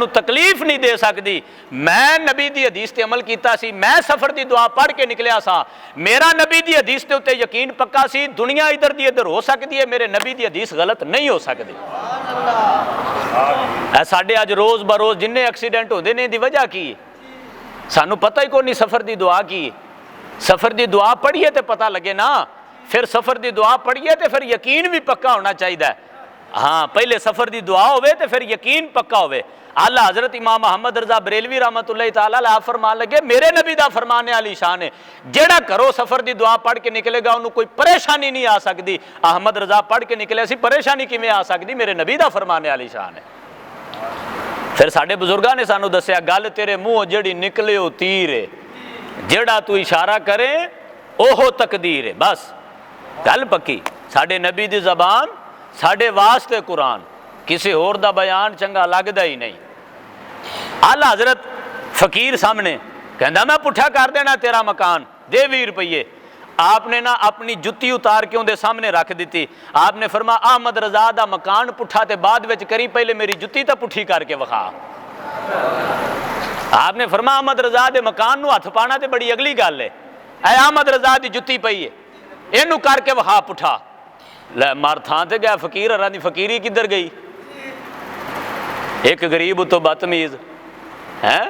उन्होंने तकलीफ नहीं दे सकती। मैं नबी दी हदीस ते अमल कीता सी, मैं सफर दी दुआ पढ़ के निकलिया सा, मेरा नबी दी हदीस के उत्ते यकीन पक्का सी। दुनिया इधर दी इधर हो सकती है, मेरे नबी दी हदीस गलत नहीं हो सकती। साडे अज रोज़ बरोज़ जिन्ने एक्सीडेंट होते हैं, दी वजह की सानू पता ही कोई नहीं सफर दी दुआ की। सफर दी दुआ पढ़िए तो पता लगे ना, फिर सफर दी दुआ पढ़िए तो फिर यकीन भी पक्का होना चाहिए। हाँ, पहले सफर दी दुआ होवे तो फिर यकीन पक्का होवे। आला हजरत इमाम मोहम्मद रजा बरेलवी रहमतुल्लाह तआला अलैह फरमान लगे, मेरे नबी दा फरमाने वाली शान है, जेड़ा घरों सफर दी दुआ पढ़ के निकलेगा उन्होंने कोई परेशानी नहीं आ सकती। अहमद रजा पढ़ के निकले सी, परेशानी किवें आ सकती? मेरे नबी दा फरमाने वाली शान है। फिर साडे बुजुर्गां ने सानू दस्सिया, गल तेरे मुंह जेड़ी निकले ओ तीर है, जेड़ा तू इशारा करे ओहो तकदीर है। बस गल पक्की। साडे नबी दी जबान साडे वास्ते कुरान, किसी होर दा बयान चंगा लगदा ही नहीं। आला हजरत फकीर सामने कहंदा मैं पुठा कर देना तेरा मकान, दे 20 रुपये। आपने ना अपनी जुत्ती उतार के उनके सामने रख दी। आपने फरमा अहमद रजा दा मकान पुठा ते बाद विच करी, पहले मेरी जुत्ती तो पुठी करके विखा। आपने फरमा अहमद रजा दे मकान नूं हथ पाना तो बड़ी अगली गल है, ऐ अहमद रजा दी जुत्ती पई है, इनू करके विखा पुठा। लै मर थां ते गया फकीर, हरां दी फकीरी किधर गई? एक गरीब तो बदतमीज है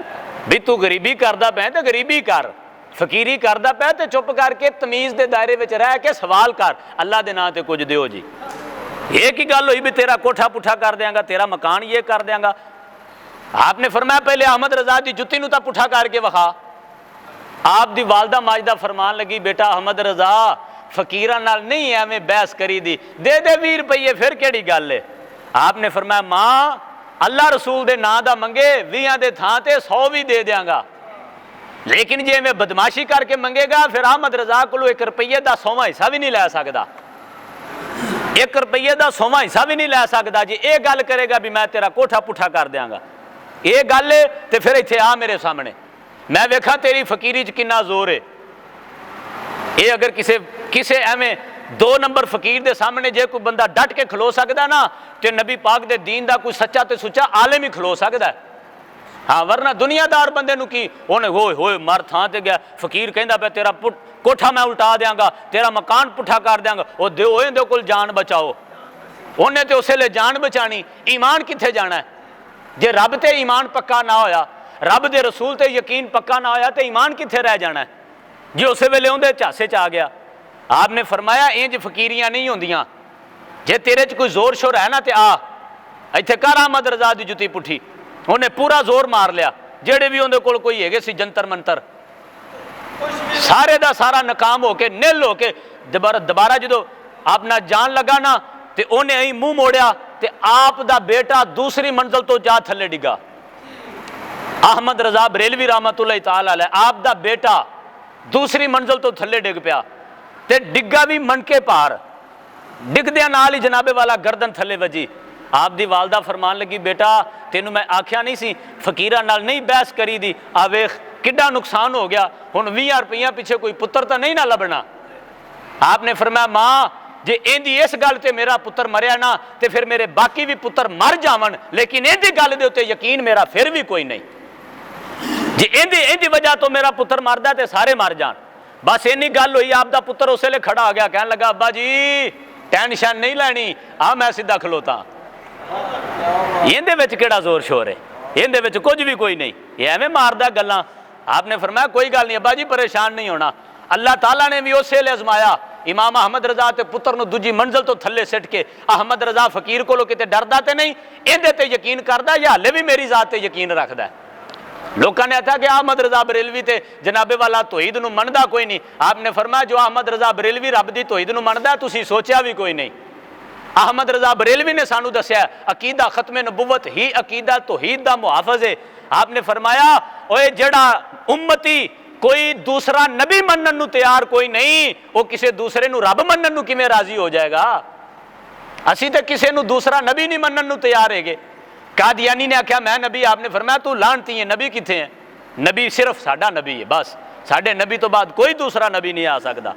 भी, तू गरीबी करदा पै तो गरीबी कर, फकीरी करदा पै तो चुप करके तमीज़ के दायरे में रह के सवाल कर, अल्लाह के नाम से कुछ दिओ जी। एक ही गल हुई भी तेरा कोठा पुठा कर देंगा, तेरा मकान ये कर देंगा। आपने फरमाया पहले अहमद रजा की जुत्ती नूं तां पुठा करके विखा। आप दी वालदा माजदा फरमान लगी, बेटा अहमद रजा फकीरां नाल नहीं एवें बहस करी दी, दे दे 20 रुपये, फिर केड़ी गल है? आपने फरमाया मां अल्लाह रसूल दे नां दा मंगे 20 दे थां ते 100 भी दे देंगा, लेकिन जे मैं बदमाशी करके मंगेगा फिर अहमद रजा को 1 रुपये का 100वां हिस्सा भी नहीं लै सकता, 1 रुपये का 100वां हिस्सा भी नहीं लै सकता। जी ये गल करेगा भी मैं तेरा कोठा पुठा कर देंगा, ये गल है तो फिर इत्थे आ मेरे सामने, मैं वेखा तेरी फकीरी च कितना जोर है। ये अगर किसे एवें 2 नंबर फकीर के सामने जे कोई बंदा डट के खलो सकता ना, तो नबी पाक दे दीन का कोई सच्चा तो सुच्चा आलिम ही खलो सकता है। हाँ, वरना दुनियादार बंदे नूं की उन्हें होए होए मर थां ते गया, फकीर कहंदा पे तेरा कोठा मैं उल्टा देंगा, तेरा मकान पुठा कर देंगा, वो दो इहदे कोल जान बचाओ। उन्हें तो उस वेले जान बचानी, ईमान कित्थे जाना है? जे रब ते ईमान पक्का ना होया, रब दे रसूल ते यकीन पक्का ना होया, तो ईमान कित्थे रह जाना है? जे उस वेले उहदे झासे च आ गया। आपने फरमाया इंज फकीरियां नहीं होंदियां, जे तेरे च कोई जोर शोर है ना तो आ इत्थे कर अहमद रजा दी जुत्ती पुठी। उन्हें पूरा जोर मार लिया, जेड़े भी उहदे कोल कोई हैगे सी जंतर मंतर, सारे दा सारा नाकाम होके निल होके दोबारा जो अपना जान लगा ना, तो उन्हें ही मुंह मोड़िया, तो आप दा बेटा दूसरी मंजिल तो जा थले डिगा। अहमद रजा बरेलवी रहमतुल्लाह तआला अलैह, आप दा बेटा दूसरी मंजिल तो थले डिग पिया, ते डिग्गा भी मनके पार, डिगदिया नाल ही जनाबे वाला गर्दन थले वजी। आप दी वालदा फरमान लगी, बेटा तेनू मैं आख्या नहीं सी फकीरां नाल नहीं बहस करी दी, आ वेख किड्डा नुकसान हो गया, हुण 20 रुपये पीछे कोई पुत्र तो नहीं ना लभना। आपने फरमाया मां जे इंदी इस गल ते मेरा पुत्र मरिया ना, तो फिर मेरे बाकी भी पुत्र मर जावन, लेकिन इंदी गल दे उत्ते यकीन मेरा फिर भी कोई नहीं। जे इंदी वजह तो मेरा पुत्र मरदा तो सारे मर जान। बस इन्नी गल हुई, आपका पुत्र उस वेले खड़ा हो गया, कहन लगा अब्बा जी टेंशन नहीं लैनी, आ मैं सीधा खलोता। इहदे विच किहड़ा जोर शोर है? इहदे विच कुछ भी कोई नहीं, ये एवें मारदा गल्लां। आपने फरमाया कोई गल नहीं अब्बा जी, परेशान नहीं होना। अल्लाह ताला ने भी उस वेले आजमाया इमाम अहमद रजा ते पुत्र नूं दूजी मंजिल तो थले सिट के। अहमद रजा फकीर कोलों किते डरदा ते नहीं, इहदे ते यकीन करदा या हाले भी मेरी जात ते यकीन रखदा है। लोगों ने आख्या कि अहमद रजा बरेलवी ते जनाबे वाला तौहीद नूं मनदा कोई नहीं। आपने फरमाया जो अहमद रजा बरेलवी रब दी तौहीद नूं मनदा, तुसीं सोचिया भी कोई नहीं। अहमद रजा बरेलवी ने सानू दस्या अकीदा खत्मे नबुवत ही अकीदा तौहीद दा मुहाफिज है। आपने फरमाया ओए जेड़ा उम्मती कोई दूसरा नबी मनन नूं तैयार कोई नहीं, वो किसी दूसरे नूं रब मनन नूं किवें राजी हो जाएगा? असी तो किसी नूं दूसरा नबी नहीं मनन नूं तैयार है। कादियानी ने आख्या मैं नबी, आपने फरमाया तू लानती है, नबी किथे है? नबी सिर्फ साडा नबी है, बस साडे नबी तो बाद कोई दूसरा नबी नहीं आ सकता।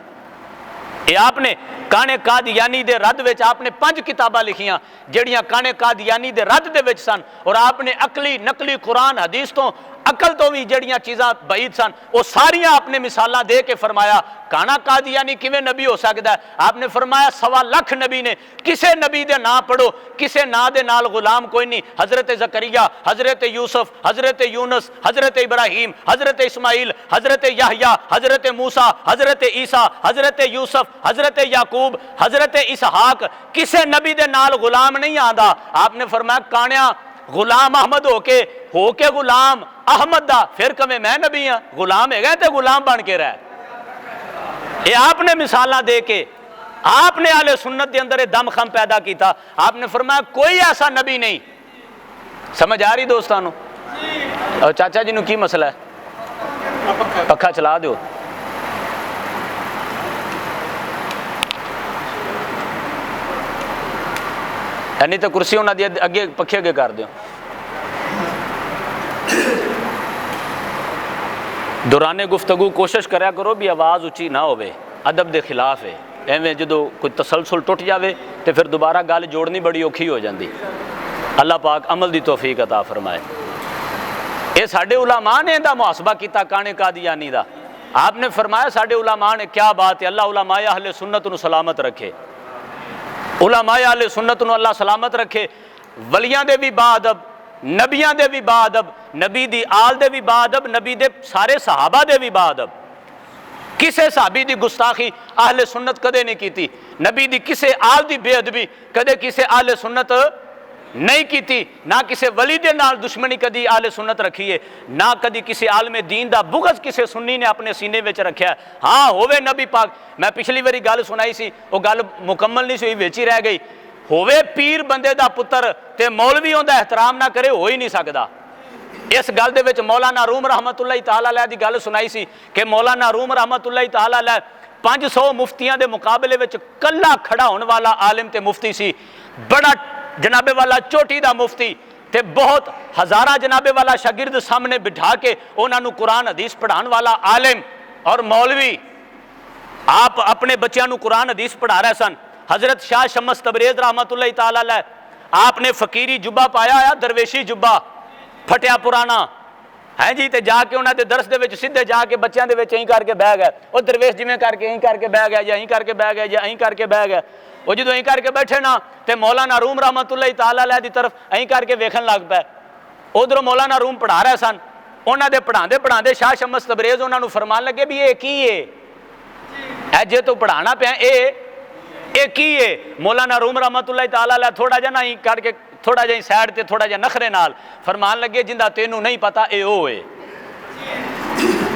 ये आपने काने कादियानी दे रद विच आपने 5 किताबां लिखियां जिहड़ियां काने कादियानी दे रद दे विच सन, और आपने अकली नकली कुरान हदीस तो अकल तो भी जड़ियां चीज़ां बईद सन वो सारियां आपने मिसालां दे के फरमाया काना कादियानी किवें नबी हो सकता है। आपने फरमाया 1.25 लाख नबी ने, किसे नबी दे नाम पढ़ो, किसे ना दे नाल गुलाम कोई नहीं। हजरत जकरिया, हजरत यूसुफ, हजरत यूनुस, हजरत इब्राहिम, हजरत इस्माइल, हजरत याहया, हजरत मूसा, हजरत ईसा, हजरत यूसुफ, हजरत याकूब, हजरत इसहाक, किसे नबी दे नाल गुलाम नहीं आंदा। आपने फरमाया कानिया गुलाम अहमद होके गुलाम अहमद दा फिर कवे मैं नबी हाँ, गुलाम है तो गुलाम बन के रह। ये आपने मिसाला दे के आपने आले सुन्नत के अंदर दम खम पैदा किया। आपने फरमाया कोई ऐसा नबी नहीं। समझ आ रही दोस्तों? और चाचा जी नू की मसला है? पखा चला दो। नहीं तो कुर्सी उन्होंने अगे पखे अगे कर दो। दौराने गुफ्तगू कोशिश करा करो भी आवाज़ उची ना होवे, अदब के खिलाफ है। एवं जो कोई तसलसल टुट जाए तो फिर दोबारा गल जोड़नी बड़ी औखी हो जाती। अल्लाह पाक अमल की तौफीक अता फरमाए। ये साडे उलमा ने इहदा मुहासबा किया काने कादियानी दा। आपने फरमाया साडे उलमा ने, क्या बात है, अल्लाह उलमाए अहले सुन्नत नूं सलामत रखे, उलमाए अहले सुन्नत नूं अल्लाह सलामत रखे। वलियां दे भी बाअदब, नबियां दे भी बाअदब, नबी दी आल दे भी बाअदब, नबी दे सारे सहाबा दे भी बाअदब। किसे सहाबी दी गुस्ताखी अहले सुन्नत कदे नहीं की, नबी दी किसे आल दी बेअदबी कदे किसे अहले सुन्नत नहीं की, ना किसे वली दे नाल दुश्मनी कदी अहले सुन्नत रखी है, ना कदी किसी आलमे दीन दा बुगज किसे सुन्नी ने अपने सीने विच रखा। हाँ होवे नबी पाक, मैं पिछली बारी गल सुनाई सी, वो गल मुकम्मल नहीं सी, विच ही रह गई। होवे पीर बंदे दा पुत्र ते मौलवी उहदा एहतराम ना करे, हो ही नहीं सकता। इस गल दे विच मौलाना रूम रहमतुल्लाह तआला अलैह दी गल सुनाई सी कि मौलाना रूम रहमतुल्लाह तआला अलैह 500 मुफ्तियां दे मुकाबले विच कल्ला खड़ा होने वाला आलिम ते मुफ्ती सी। बड़ा जनाबे वाला चोटी दा मुफ्ती ते बहुत हज़ारा जनाबे वाला शागिर्द सामने बिठा के उन्होंने कुरान हदीस पढ़ाने वाला आलिम और मौलवी आप अपने बच्चों को कुरान हदीस पढ़ा रहे सन। हजरत शाह शम्स तबरेज़ रहमतुल्लाह तआला अलैह आपने फकीरी जुब्बा पाया है, दरवेशी जुब्बा फटिया पुराना है जी, तो जाके उन्होंने दरस के सीधे जाके बच्चों के इंज करके बह गए। वो दरवेश जिमें करके इंज करके बह गया या इंज करके बह गया या इंज करके बह गया। वो जो इंज करके बैठे ना तो मौलाना रूम रहमतुल्लाह तआला अलैह की तरफ इंज करके वेखन लग पाए। उधरों मौलाना रूम पढ़ा रहे सन, उन्होंने पढ़ाते पढ़ाते शाह शम्स तबरेज़ उन्होंने फरमान लगे भी ये की है, जे तो पढ़ाना पाया ये की है। मौलाना रूम रहमतुल्लाह तआला अलैह थोड़ा जा ना इंज करके थोड़ा जा साइड ते थोड़ा जा नखरे नाल फरमान लगे जिंदा तेनू नहीं पता ये ओ है,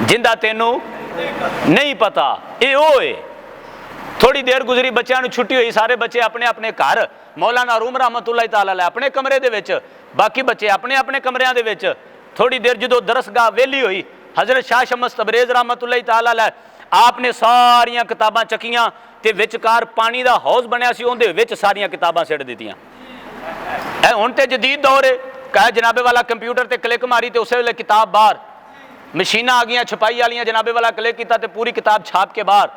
जिंदा तेनू नहीं पता ये ओ है। थोड़ी देर गुजरी, बच्चों को छुट्टी हुई, सारे बच्चे अपने अपने घर, मौलाना रूम रहमतुल्लाह तआला अलैह अपने कमरे दे विच, बाकी बच्चे अपने अपने कमरियां दे विच। थोड़ी देर जो दरसगाह वेली हुई, हजरत शाह शम्स तबरेज़ रहमतुल्लाह तआला अलैह आपने सारियां किताबां चकियां ते विचकार पानी दा हौज बनया सी, उहदे विच सारियां किताबां सिट दित्तियां। हुण ते जदीद दौर है, कहे जनाबे वाला कंप्यूटर ते क्लिक मारी तो उस वेले किताब बाहर, मशीनां आ गई छपाई वालियां, जनाबे वाला क्लिक किया तो पूरी किताब छाप के बाहर।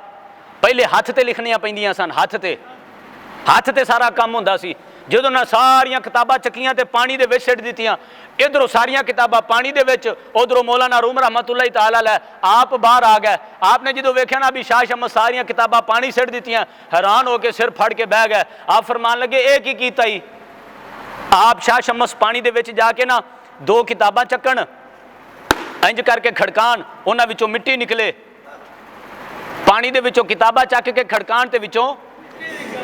पहले हथ ते लिखनियां पैंदियां सन, हथ ते सारा काम हुंदा सी। जदों ना सारियां किताबां चकियां ते पानी दे विच सिट दित्तियां, इधरों सारियां किताबां पानी दे विच, उधरों मौलाना रूम रहमतुल्लाह तआला अलैह आप बाहर आ गए। आपने जो वेख्या ना भी शाह शम्स सारियां किताबां पानी सिट दित्तियां, हैरान होकर सिर फड़ के बह गए। आप फरमान लगे ये की कीता ही? आप शाह शम्स पानी दे विच जाके ना 2 किताबां चक्कन, इंज करके खड़कान, उन्हां विचों मिट्टी निकले, पानी दे विचों किताबां चक के खड़कान ते विचों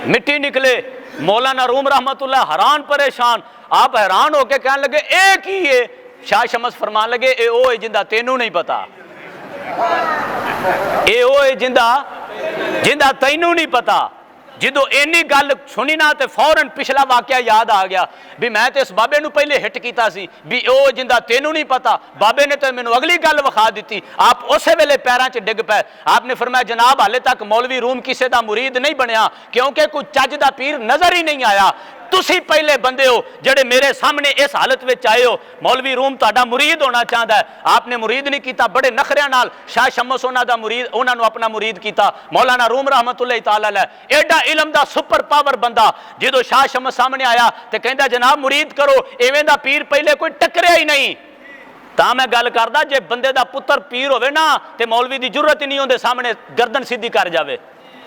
मिट्टी निकले। मौलाना रूम रहमतुल्लाह हैरान परेशान, आप हैरान होके कहने लगे ए की है? शाह शम्स फरमान लगे ए ओ है जिंदा तेनू नहीं पता, ए ओ है जिंदा तैनू नहीं पता। जो इन्नी गल सुनी ना तो फौरन पिछला वाकया याद आ गया भी मैं तो इस बाबे नू पहले हिट किया सी भी ओ जिंदा तेनू नहीं पता, बाबे ने तो मैनू अगली गल विखा दी। आप उस वेले पैरों च डिग पे। आपने फरमाया जनाब हाले तक मौलवी रूम किसी का मुरीद नहीं बनया, क्योंकि कोई चज का पीर नजर ही नहीं आया। तुसी पहले बंदे हो जेड़े मेरे सामने इस हालत में आए हो। मौलवी रूम तुहाडा मुरीद होना चाहता है, आपने मुरीद नहीं किया, बड़े नखरिया नाल शाह शम्स उन्होंने मुरीद, उन्होंने अपना मुरीद किया। मौलाना रूम रहमतुल्लाह तआला अलैह एडा इलम दा सुपर पावर बंदा, जो शाह शम्स सामने आया तो कहता जनाब मुरीद करो, इवें दा पीर पहले कोई टकरिया ही नहीं। तां मैं गल करदा जे बंदे दा पुत्र पीर होवे ना ते मौलवी दी जरूरत ही नहीं उहदे सामने गर्दन सीधी कर जावे।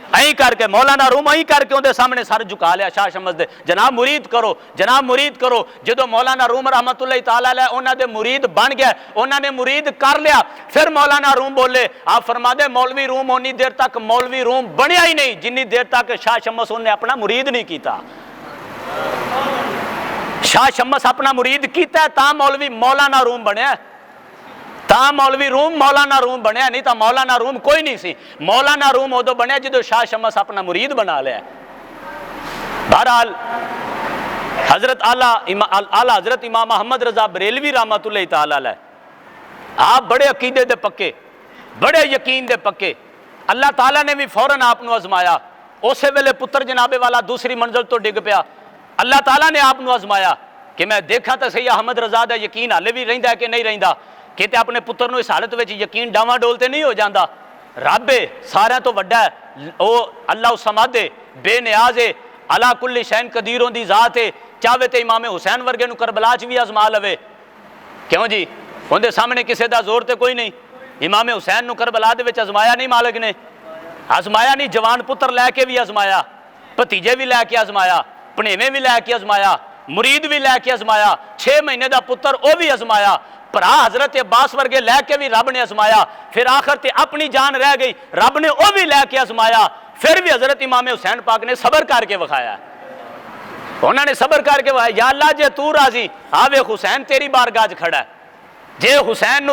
ऐं करके मौलाना रूम ऐं करके उहदे सामने सर झुका लिया शाह शम्स दे, जनाब मुरीद करो, जनाब मुरीद करो। जो मौलाना रूम रहमतुल्लाह तआला अलैह उन्हां दे मुरीद बन गया, उन्होंने मुरीद कर लिया, फिर मौलाना रूम बोले, आप फरमादे मौलवी रूम उन्नी देर तक मौलवी रूम बनया ही नहीं जिन्नी देर तक शाह शम्स उन्हें अपना मुरीद नहीं किया। शाह शम्स अपना मुरीद किया तां मौलवी मौलाना रूम बनया, तां मौलवी रूम मौलाना रूम बनया, नहीं तो मौलाना रूम कोई नहीं सी। मौलाना रूम उदों बनया जो शाह शम्स अपना मुरीद बना लिया। बहरहाल हजरत आला हजरत इमाम मोहम्मद रजा बरेलवी रहमतुल्लाह तआला अलैह, आप बड़े अकीदे दे पक्के, बड़े यकीन दे पक्के। अल्लाह ताला ने भी फौरन आपनों आजमाया, उस वेले पुत्र जनाबे वाला दूसरी मंजिल तो डिग पिया, अल्लाह ताला ने आपनों आजमाया कि मैं देखा तो सही अहमद रजा का यकीन हाले भी रहिंदा कि नहीं रहिंदा, कि अपने पुत्र नूं इस हालत में यकीन डावाडोल तो नहीं हो जाता। रब है सारिਆਂ तो वड्डा है, वो अल्लाह समादे बेनियाज है, अला कुल्ली शैन कदीर होंदी जात है, चाहे तो इमाम हुसैन वर्गे नूं करबला च भी आजमा लवे। क्यों जी, उनके सामने किसी का जोर तो कोई नहीं। इमाम हुसैन नूं करबला दे विच आजमाया नहीं, मालिक ने आजमाया नहीं, जवान पुत्र लैके भी आजमाया, भतीजे भी लैके आजमाया, भणेवें भी लैके आजमाया, मुरीद भी लैके आजमाया, 6 महीने का पुत्र वह भी आजमाया, भरा हजरत अब्बास वर्गे लैके भी रब ने आजमाया, फिर आखिर ते अपनी जान रह गई, रब ने वह भी लैके आजमाया, फिर भी हजरत इमाम हुसैन पाक ने सबर करके विखाया। उन्होंने सबर करके विखाया, या अल्लाह जे तू राजी आवे हुसैन तेरी बारगाह च खड़ा है, जे हुसैन